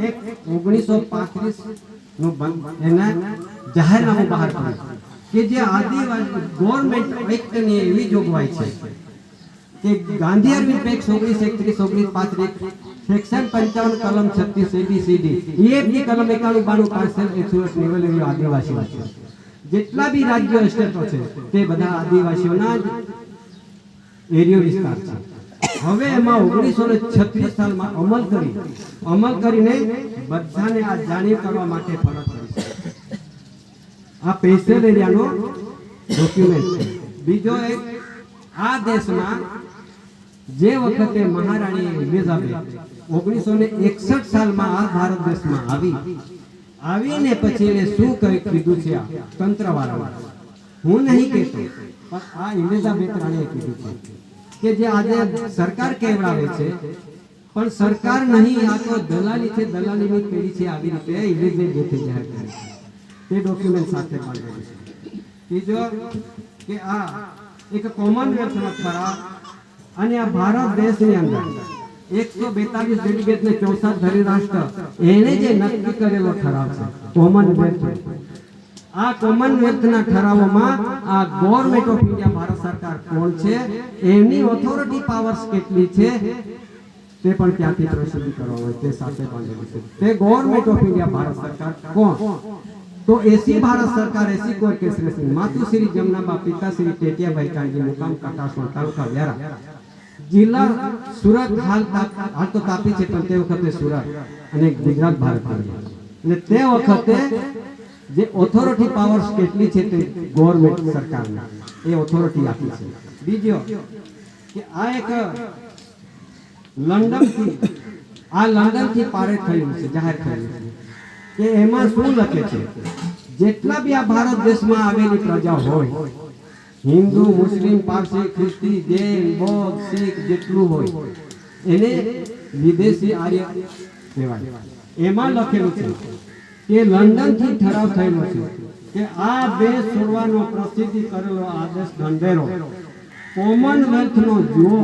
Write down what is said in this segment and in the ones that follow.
એક 1935 નું એના જાહેરનામું બહાર પાડ્યું કે જે આદિવાસી ગવર્મેન્ટ એક્ટની એવી જોગવાઈ છે કે ગાંધી અરવિંદ એક્ટ 1931 1935 સેક્શન 55 કલમ 36 ABCD EFG કલમ 91 92 પાર્સલ 108 નિવેલ આદિવાસીઓ છે. જેટલા બી રાજ્યો સ્ટેટો છે તે બધા આદિવાસીઓના એરિયો વિસ્તાર છે. હવે એમાં 1936 સાલમાં અમલ કરીને બધાને આ જાણી કરવા માટે ફરજ પડી છે. આ સ્પેશિયલ એરિયાનો ડોક્યુમેન્ટ છે. બીજો એક આ દેશમાં જે વખતે મહારાણી એલિઝાબેથ 1961 સાલમાં આ ભારત દેશમાં આવીને પછી એને શું કીધું છે આ તંત્રવાળા, હું નહીં કહેતો પણ આ એલિઝાબેથ રાણીએ કીધું છે કે જે આજે સરકાર કેવડાવે છે પણ સરકાર નહીં, આ તો દલાલી છે, દલાલીની પેઢી છે. આવી રીતે એલિઝાબેથે જાહેર કરી તે ડોક્યુમેન્ટ સાથે પાડેલું છે. ત્રીજો કે આ એક કોમનવેલ્થનો ઠરાવ અને આ ભારત દેશની અંદર 142 ડેલિગેટને 64 ધરીરાષ્ટ્ર એને જે નક્કી કરેલો ઠરાવ છે કોમનવેલ્થ. આ કોમનવેલ્થના ઠરાવોમાં આ ગવર્નમેન્ટ ઓફ ઇન્ડિયા ભારત સરકાર કોણ છે, એમની ઓથોરિટી પાવર્સ કેટલી છે તે પણ ત્યાંથી પ્રસિદ્ધ કરવામાં આવે તે સાથે બાંધેલું છે. તે ગવર્નમેન્ટ ઓફ ઇન્ડિયા ભારત સરકાર કોણ? તો એસી ભારત સરકાર એસી કોઈ કેસરી માતુશ્રી જમનાબા પિતાશ્રી ટેટિયાભાઈ કાંજી મુકામ કાટાસણ તાલુકા વ્યારા જિલ્લા સુરત. હાલ તો તાપી છે પણ તે વખતે સુરત અને ગુજરાત ભારત અને તે વખતે જે ઓથોરિટી પાવર્સ કેટલી છે તે ગવર્નમેન્ટ સરકારને એ ઓથોરિટી આપી છે. બીજો કે આ એક લંડનથી પારિત થયું છે, જાહેર થયું છે કે એમાં શું લખે છે જેટલા બી આ ભારત દેશમાં આવેલી પ્રજા હોય, હિન્દુ મુસ્લિમ પારસી ખ્રિસ્તી જૈન બૌદ્ધ શીખ જેટલું હોય એને વિદેશી આર્ય કહેવાય. એમાં લખેલું છે કે લંડનથી ઠરાવ થયેલો છે કે આ દેશ છોડવાનો પ્રસિદ્ધિ કરેલો આદેશ ઢંઢેરો કોમનવેલ્થનો જુઓ.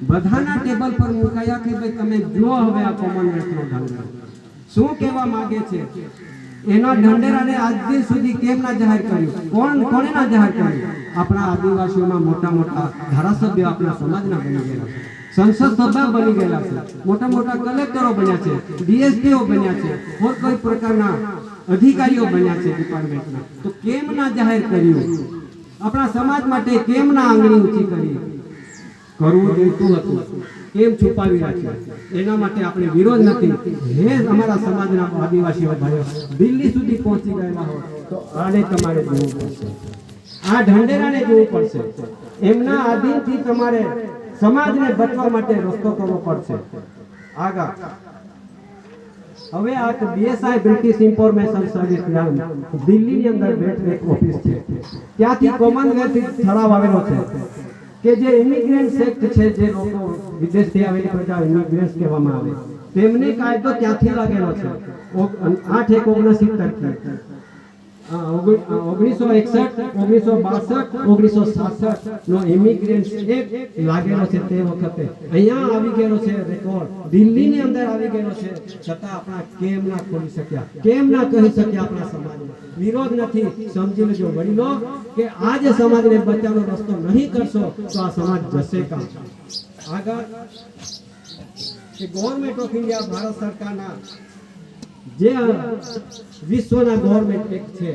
બધાના ટેબલ પર મુકાયા કે ભાઈ તમે જુઓ હવે આ કોમનવેલ્થનો ઢંઢેરો શું કહેવા માંગે છે. એના ઢંઢેરાને આજ દિન સુધી કેમ ના જાહેર કર્યું? કોણે ના જાહેર કર્યું? આપણા આદિવાસીઓમાં મોટા મોટા ધારાસભ્યો આપણા સમાજના બની ગયેલા છે, સંસદ સભ્ય બની ગયેલા છે, મોટા મોટા કલેક્ટરો બન્યા છે, ડીએસપીઓ બન્યા છે, કોઈ પ્રકારના અધિકારીઓ બન્યા છે ડિપાર્ટમેન્ટના. તો કેમ ના જાહેર કર્યું? આપણા સમાજ માટે કેમ ના આંગળી ઊંચી કરી? કરવું જોઈતું હતું, કેમ છુપાવી રાખ્યું? એના માટે આપણે વિરોધ નથી. હે અમારા સમાજના આદિવાસીઓ ભાઈઓ દિલ્હી સુધી પહોંચી ગયેલા હોય તો આને તમારે જોવું પડશે, આ ઢંઢેરાને જોવું પડશે. એમના આધીનથી તમારે સમાજને બચવા માટે રસ્તો કરવો પડશે. આગળ હવે આ બીએસઆઈ બ્રિટિશ ઇન્ફોર્મેશન સર્વિસ દિલ્હીની અંદર એક ઓફિસ છે, ત્યાંથી કોમનવેલ્થ ઠરાવ આવેલો છે કે જે ઇમિગ્રન્ટ એક્ટ છે, જે લોકો વિદેશથી આવેલી પ્રજા ઇમિગ્રન્ટ કહેવામાં આવે તેમને કાયદો ત્યાંથી લાગેલો છે 8/1/1969 1961 1962 1967 નો ઇમિગ્રન્ટ એક્ટ લાગેલો છે. તે વખતે અહીંયા આવી ગયેલો છે રેકોર્ડ, દિલ્હીની અંદર આવી ગયેલો છે, છતાં આપણા કેમ ના ખોલી શક્યા, કેમ ના કહી શક્યા? આપણા સમાજને વિરોધ નથી. સમજી લેજો વડીલો કે આ જે સમાજને બચાવવાનો રસ્તો નહીં કરશો તો આ સમાજ જશે કાં? આગળ કે ગવર્નમેન્ટ ઓફ ઇન્ડિયા ભારત સરકારના જે વિશ્વના ગવર્નમેન્ટ એક્ટ છે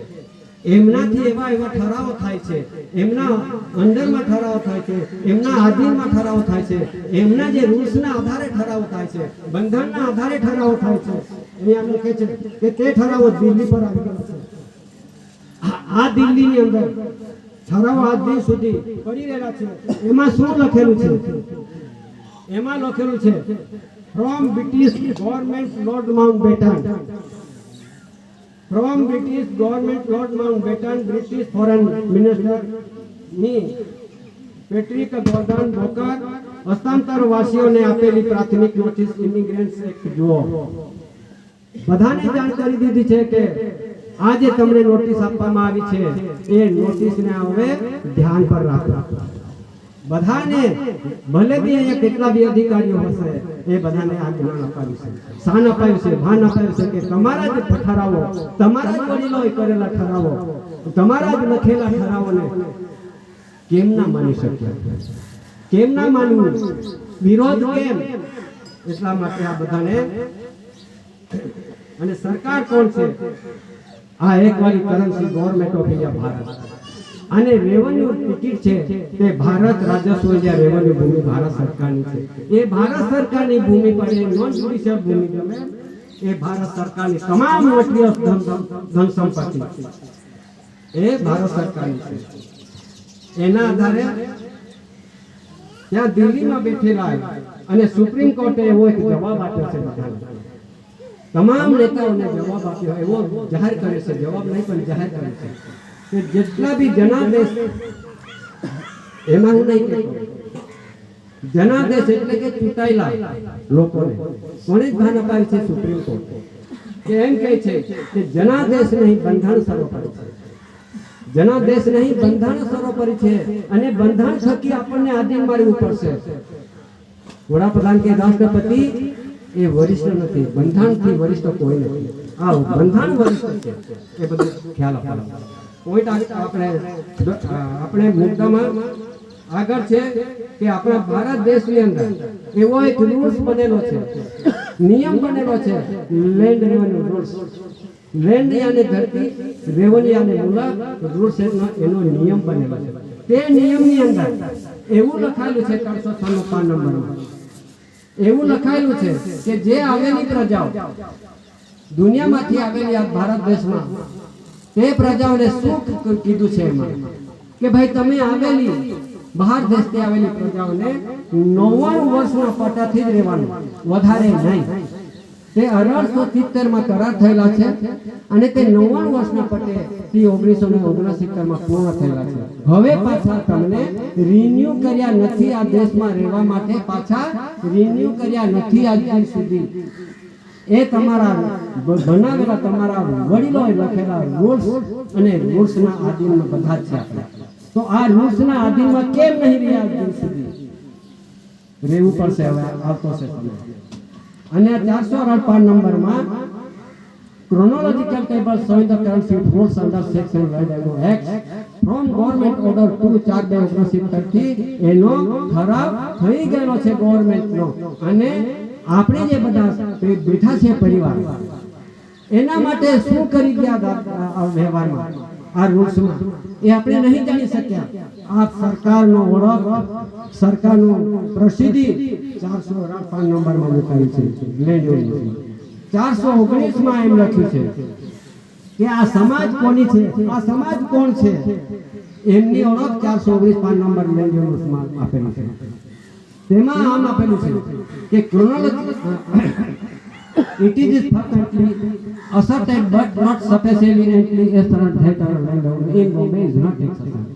એમનાથી એવા ઠરાવો થાય છે, એમના અંડરમાં ઠરાવો થાય છે, એમના આધીનમાં ઠરાવો થાય છે, એમના જે રૂલ્સના આધારે ઠરાવો થાય છે, બંધારણના આધારે ઠરાવો થાય છે. અહીંયા લખે છે કે તે ઠરાવો દિલ્હી પર આવી ગયા છે. આ દિલ્હીની અંદર ઠરાવો આજ દિન સુધી પડી રહેલા છે. એમાં શું લખેલું છે? એમાં લખેલું છે from British government Lord Mountbatten, from British government Lord Mountbatten, British foreign minister ની પેટ્રિક ગોર્ડન બોકર હસ્તાંતર વાસીઓને આપેલી પ્રાથમિક નોટિસ ઇમિગ્રન્ટ એક્ટ જુઓ. બધાને જાણ કરી દીધી છે કે આ જે તમને નોટિસ આપવામાં આવી છે એ નોટિસને હવે ધ્યાન પર રાખો. બધાને ભલે બી અહીંયા કેટલા બી અધિકારીઓ હશે એ બધાને આ જ્ઞાન અપાવ્યું છે, શાન અપાવ્યું છે, ભાન અપાવ્યું છે કે તમારા જ ઠરાવો, તમારા જ વડીલોએ કરેલા ઠરાવો, તમારા જ લખેલા ઠરાવોને કેમ ના માની શક્યા, કેમ ના માનવું, વિરોધ કેમ? એટલા માટે આ બધાને. અને સરકાર કોણ છે? આ એકવાળી currency government of India Bharat. અને રેવન્યુ ટિકિટ છે તે ભારત રાજસ્વ જે રેવન્યુ ભૂમિ ભારત સરકારની છે. એ ભારત સરકારની ભૂમિ પર એ નોન જ્યુડિશિયલ ભૂમિ ગમે એ ભારત સરકારની તમામ મટીરિયલ ધન સંપત્તિ એ ભારત સરકારની છે. એના આધારે ત્યાં દિલ્હીમાં બેઠેલા અને સુપ્રીમ કોર્ટે એવો એક જવાબ આપ્યો છે બધાને, તમામ નેતાઓને જવાબ આપ્યો, એવો જાહેર કરે છે, જવાબ નહીં પણ જાહેર કરે છે કે જેટલા બી જનાદેશ, એમાં હું નહીં કહેતો, જનાદેશ એટલે કે ચૂંટાયેલા લોકોને કોણે ભાન અપાય છે? સુપ્રીમ કોર્ટ કે એમ કહે છે કે જનાદેશ નહીં બંધારણ સર્વોપરી છે, જનાદેશ નહીં બંધારણ સર્વોપરી છે અને બંધારણ થકી આપણને આધીન મારવું પડશે. વડાપ્રધાન કે રાષ્ટ્રપતિ એ વરિષ્ઠ નથી, બંધારણથી વરિષ્ઠ કોઈ નથી. આ બંધારણ વરિષ્ઠ છે, એ બધું ખ્યાલ આપવાનો પોઈન્ટ. આપણે મુદ્દામાં આગળ છે કે આપણા ભારત દેશની અંદર એવો એક રૂલ્સ બનેલો છે, નિયમ બનેલો છે, લેન્ડ રેવન્યુ રૂલ્સ. લેન્ડ યાને ધરતી, રેવન્યુ યાને મૂલા રૂલ્સ, એનો નિયમ બનેલો છે. તે નિયમની અંદર એવું લખાયેલું છે 396 નંબરમાં, એવું લખાયેલું છે કે જે આવેલી પ્રજાઓ દુનિયામાંથી આવેલી આ ભારત દેશમાં, તે પ્રજાઓને શું કીધું છે એમાં કે ભાઈ તમે આવેલી બહાર દેશથી આવેલી પ્રજાઓને 99 વર્ષના પટ્ટાથી જ રહેવાનું, વધારે નહીં. તે 1873માં કરાર થયેલા છે અને તે 99 વર્ષના પટ્ટે 1969માં પૂર્ણ થયેલા છે. હવે પાછા તમને રિન્યુ કર્યા નથી, આ દેશમાં રહેવા માટે પાછા રિન્યુ કર્યા નથી આજ સુધી. એ તમારા બનાવેલા, તમારા વડીલોએ લખેલા રૂલ્સ અને રૂલ્સના આધીનમાં બધા જ છે આપણે. તો આ રૂલ્સના આધીનમાં કેમ નહીં રહ્યા આજ સુધી? રહેવું પડશે, હવે આવતો છે તમે. અને 458 નંબરમાં chronological table showing the current rules under section Act from government order 2/4/1930 એનો ઠરાવ થઈ ગયેલો છે ગવર્નમેન્ટનો. અને આપણે જે બધા બેઠા છે પરિવાર, એના માટે શું કરી ગયા આ વ્યવહારમાં, આ રૂલ્સમાં, એ આપણે નહીં જાણી શક્યા. આ સરકારનો ઓળખ, સરકારનું પ્રસિદ્ધિ 458 નંબરમાં મુકાયું છે. લેન્ડ યુનિટી 419માં એમ લખ્યું છે કે આ સમાજ કોની છે, આ સમાજ કોણ છે, એમની ઓળખ 419 નંબર લેન્ડ યુનિટીમાં આપેલું છે. તેમાં આમ આપેલું છે કે it is frequently asserted but not sufficiently asserted that land in Bombay is not taxable,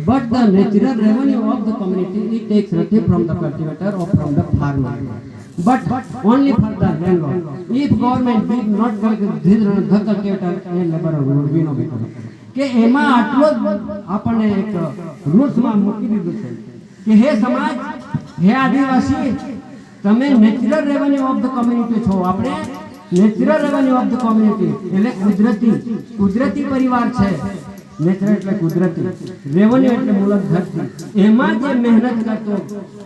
but the natural revenue of the community it takes nothing from the cultivator or from the farmer, but only for the landlord. If government did not collect this the cultivator and laborer would be no better. કે એમાં આટલો જ આપણને એક રૂલ્સમાં મૂકી દીધું છે કે હે સમાજ, હે આદિવાસી, તમે natural revenue of the community છો. આપણે natural revenue of the community એટલે કુદરતી પરિવાર છે. નેચરલ એટલે કુદરતી, રેવન્યુ એટલે મૂળક ધરતી. એમાં જે મહેનત કરતો,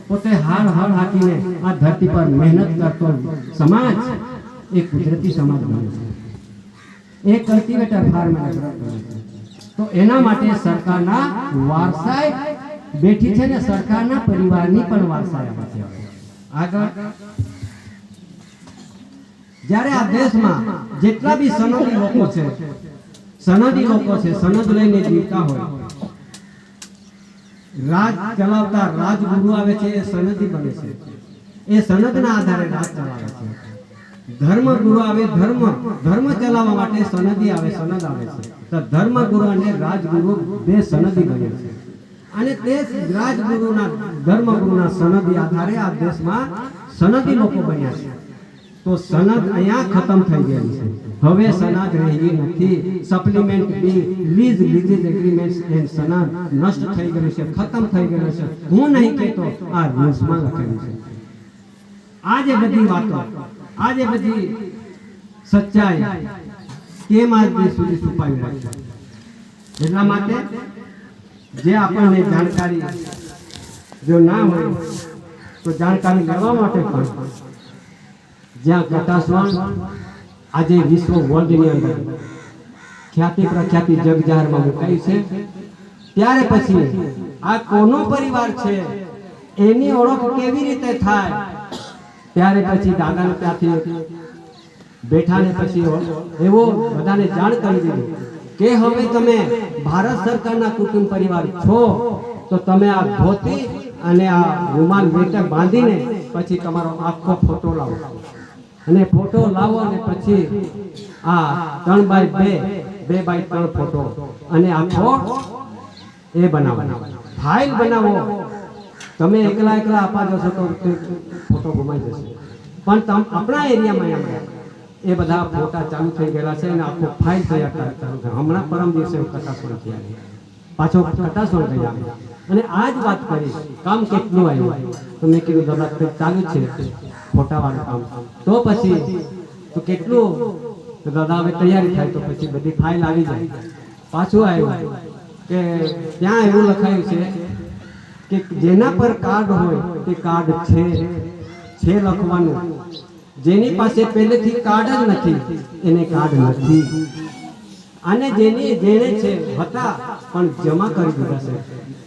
પોતે હળ હાકીને આ ધરતી પર મહેનત કરતો સમાજ એ કુદરતી સમાજ બને છે, એ કલ્ટિવેટર ફાર્મર. તો એના માટે સરકારના વારસાઈ બેઠી છે ને, સરકારના પરિવારની પણ વારસાઈ આવે છે. આગળ જ્યારે આ દેશમાં જેટલા બી સનદી લોકો છે, સનદ લઈને જીવતા હોય, રાજ ચલાવતા રાજગુરુ આવે છે, એ સનદી બને છે. એ સનદના આધારે રાજ ચલાવે છે. ધર્મગુરુ આવે, ધર્મ ચલાવવા માટે સનદી આવે, સનદ આવે છે. તો ધર્મગુરુ અને રાજગુરુ બે સનદી બને છે. અને તે રાજગુરુના, ધર્મગુરુના સનદી આધારે આ દેશમાં સનદી લોકો બન્યા છે. તો સનદ અહીંયા ખતમ થઈ ગયેલી છે. હવે સનાદ રહી નથી. સપ્લિમેન્ટ બિલ, લીઝ એગ્રીમેન્ટ્સ એન્ડ સનાદ નષ્ટ થઈ ગયું છે, ખતમ થઈ ગયું છે. હું નહીં કહેતો, આ ન્યૂઝમાં લખેલું છે. આ જે બધી વાતો, આ જે બધી સચ્ચાઈ કેમ આજ સુધી છુપાવી રાખી? એટલા માટે જે આપણને જાણકારી જો ના હોય તો જાણકારી લેવા માટે પણ જ્યાં કટાસવણ આજે વિશ્વ વર્લ્ડની અંદર ખ્યાતિ પ્રખ્યાતિ જગ જાહેરમાં મુકાઈ છે, ત્યારે પછી આ કોનો પરિવાર છે એની ઓળખ કેવી રીતે થાય? ત્યારે પછી દાદાને ત્યાંથી બેઠા ને પછી એવો બધાને જાણ કરી દીધું કે હવે તમે ભારત સરકારના કુટુંબ પરિવાર છો તો તમે આ ધોતી અને આ રૂમાલ વેટે બાંધીને પછી તમારો આખો ફોટો લાવો, અને ફોટો લાવો અને પછી આ 3x2 2x3 ફોટો અને આખો એ બનાવો, ફાઇલ બનાવો. તમે એકલા આપવા જશો તો ફોટો ગુમાઈ જશે. પણ આપણા એરિયામાં એ બધા ફોટા ચાલુ થઈ ગયેલા છે અને આખો ફાઇલ તૈયાર ચાલુ છે. હમણાં પરમ દિવસે કટાસવણ થયા, પાછો કટાસવણ ગયા અને આ જ વાત કરી કામ કેટલું આવ્યું. તો મેં કીધું દાદા ચાલુ છે ફોટાવાળું કામ, તો પછી તો કેટલું? તો દાદા હવે તૈયારી થાય તો પછી બધી ફાઇલ આવી જાય. પાછું આવ્યું કે ત્યાં એવું લખાયું છે કે જેના પર કાર્ડ હોય તે કાર્ડ છે લખવાનું, જેની પાસે પહેલેથી કાર્ડ જ નથી એને કાર્ડ નથી, અને જેને છે હતા પણ જમા કરી દીધા છે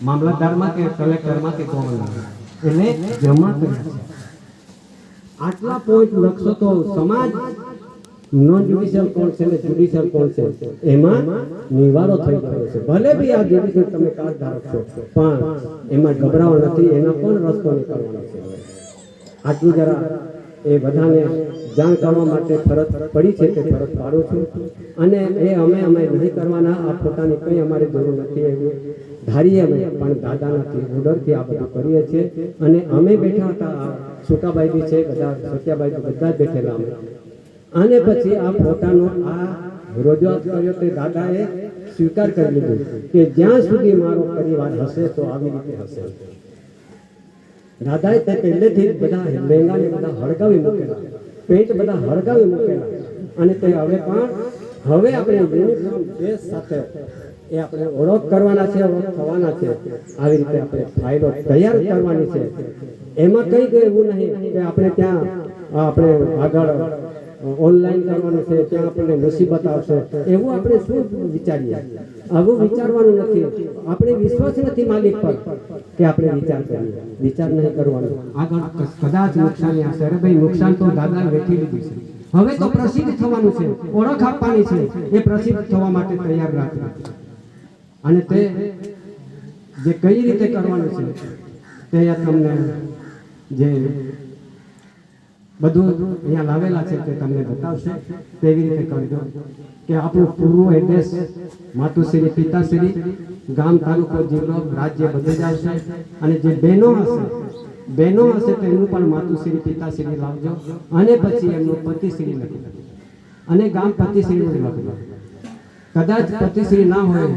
મામલતદારમાં કે કલેક્ટરમાં કે કોમનમાં, એટલે જમા કર્યા છે. આટલા પોઈન્ટ લખશો તો સમાજ નોન જ્યુડિશિયલ કોણ છે ને જ્યુડિશિયલ કોણ છે એમાં નિવારો થઈ ગયો છે. ભલે બી આ જ્યુડિશિયલ તમે કાર્ડ ધારક છો પણ એમાં ગભરાવો નથી, એના પણ રસ્તો નીકળવાનો છે. આટલું જરા એ બધાને જાણ કરવા માટે ફરજ પડી છે તે ફરજ પાડું છું. અને એ અમે નહીં કરવાના, આ ફોટાની કંઈ અમારી જરૂર નથી એવું ધારીએ અમે, પણ દાદાનાથી ઓર્ડરથી આ બધું કરીએ છીએ. અને અમે બેઠા હતા, સુકાબાઈ બી છે, બધા સત્યાબાઈ બધા જ બેઠેલા અમે. અને પછી આ ફોટાનો આ રજૂઆત કર્યો તે દાદાએ સ્વીકાર કરી લીધું કે જ્યાં સુધી મારો પરિવાર હશે તો આવી રીતે હશે. દાદાએ તે પહેલેથી બધા લહેંગાને બધા હળગાવી મૂકેલા, પેન્ટ બધા હળગાવી મૂકેલા, અને તે હવે આપણે યુનિફોર્મ ડ્રેસ સાથે એ આપણે ઓળખ કરવાના છે, ઓળખ થવાના છે. આવી રીતે આપણે ફાઇલો તૈયાર કરવાની છે. એમાં કંઈ એવું નહીં કે આપણે ત્યાં આપણે આગળ ઓનલાઈન કરવાનું છે, ત્યાં આપણને મુસીબત આવશે, એવું આપણે શું વિચારીએ? આવું વિચારવાનું નથી. આપણે વિશ્વાસ નથી માલિક પર કે આપણે વિચાર કરીએ, વિચાર નહીં કરવાનો. આગળ કદાચ નુકસાની આવશે. અરે ભાઈ, નુકસાન તો દાદાએ વેઠી લીધું છે. હવે તો પ્રસિદ્ધ થવાનું છે, ઓળખ આપવાની છે. એ પ્રસિદ્ધ થવા માટે તૈયાર રાખવું, અને તે જે કઈ રીતે કરવાનું છે તે તમને જે બધું અહીંયા લાવેલા છે તે તમને બતાવશે. તેવી રીતે કરજો કે આપણું પૂરું એડ્રેસ માતુશ્રી પિતાશ્રી ગામ તાલુકો જિલ્લો રાજ્ય બધે જ આવશે. અને જે બહેનો હશે તેનું પણ માતુશ્રી પિતાશ્રી લાવજો, અને પછી એમનું પતિશ્રી લખી અને ગામ પતિશ્રીનું લખજો. કદાચ પતિશ્રી ના હોય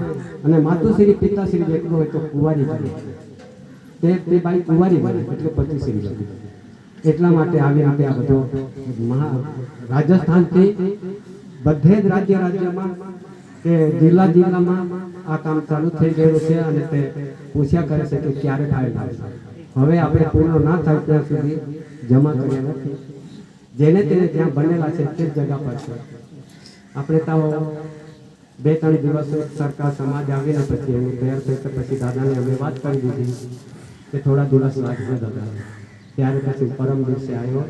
અને માતુશ્રી પિતાશ્રી જેટલું હોય તો કુંવારી બને, તે બાઈ કુંવારી બને એટલે પતિશ્રી લખી. એટલા માટે આવી રીતે આ બધો રાજસ્થાનથી બધે જ રાજ્યમાં કે જિલ્લામાં આ કામ ચાલુ થઈ ગયેલું છે. અને તે પૂછ્યા કરે છે કે ક્યારે ફાઇલ આવશે. હવે આપણે પૂર્ણ ના થાય ત્યાં સુધી જમા કર્યા નથી. જેને તેને જ્યાં બનેલા છે તે જ જગ્યા પર છે. આપણે તો 2-3 દિવસ સરકાર સમાજ આવીને પછી એનું તૈયાર થઈ પછી દાદાને અમે વાત કરી દીધી કે થોડા દિવસ લાગશે દાદા. ત્યારે પછી પરમ દિવસે આવ્યો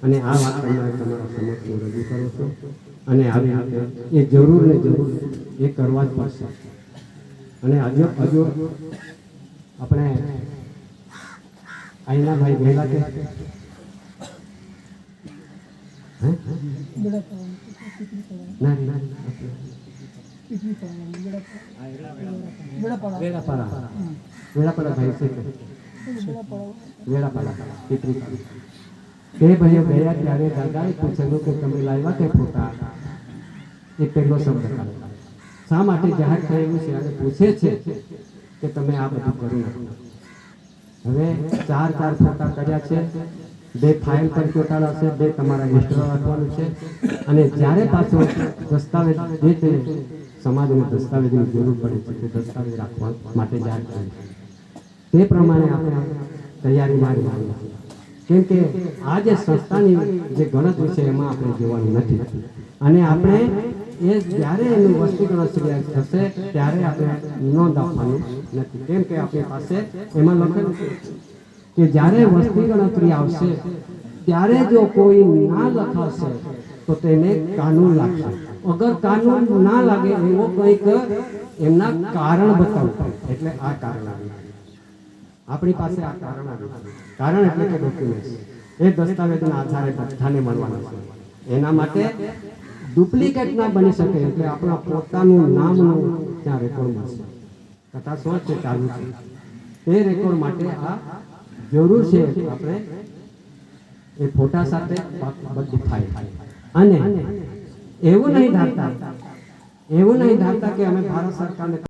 અને આ વાત તમારે તમારા સમક્ષ રજૂ કરો છો. અને આવી રીતે એ જરૂર ને જરૂર એ કરવા જ પડશે. અને હજુ આપણે અહીંના ભાઈ ગયેલા કે વેળાપાડા ભાઈ છે કે વેળાપાડા પીપરી તે ભાઈઓ ગયા ત્યારે દાદાએ પૂછેલું કે તમે લાવ્યા કે ફોટા? એ પહેલો શબ્દ કાઢે. શા માટે જાહેર થયેલું છે અને પૂછે છે કે તમે આ બધું કરી નાખો. હવે 4 ફોટા કર્યા છે, 2 ફાઇલ પર ચોટાડા છે, 2 તમારા હિસ્ટ્રી રાખવાનું છે, અને જ્યારે પાછો દસ્તાવેજ જે તે સમાજને દસ્તાવેજની જરૂર પડે છે તે દસ્તાવેજ રાખવા માટે જાહેર કર્યું છે. તે પ્રમાણે આપણે તૈયારીમાં રહેવાનું છે. કેમ કે આ જે સંસ્થાની જે ગણતરી છે એમાં આપણે જોવાનું નથી, અને આપણે એ જ્યારે એનું વસ્તી ગણતરી થશે ત્યારે આપણે નોંધ આપવાનું નથી. કેમ કે આપણી પાસે એમાં લખેલું છે કે જ્યારે વસ્તી ગણતરી આવશે ત્યારે જો કોઈ ના લખાશે તો તેને કાનૂન લાગશે. અગર કાનૂન ના લાગે એવો કંઈક એમના કારણ બતાવવું. એટલે આ કારણ આવ્યું, આપણી પાસે આ કારણ આવ્યું. કારણ એટલે કે ડોક્યુમેન્ટ, એ દસ્તાવેજના આધારે બધાને મળવાના છે. એના માટે ડુપ્લિકેટ ના બની શકે, એટલે આપણા પોતાનું નામનું ત્યાં રેકોર્ડ મળશે. કથા શું છે ચાલુ છે, તે રેકોર્ડ માટે આ જરૂર છે. આપણે એ ફોટા સાથે બધું થાય. અને એવું નહીં ધારતા કે અમે ભારત સરકારને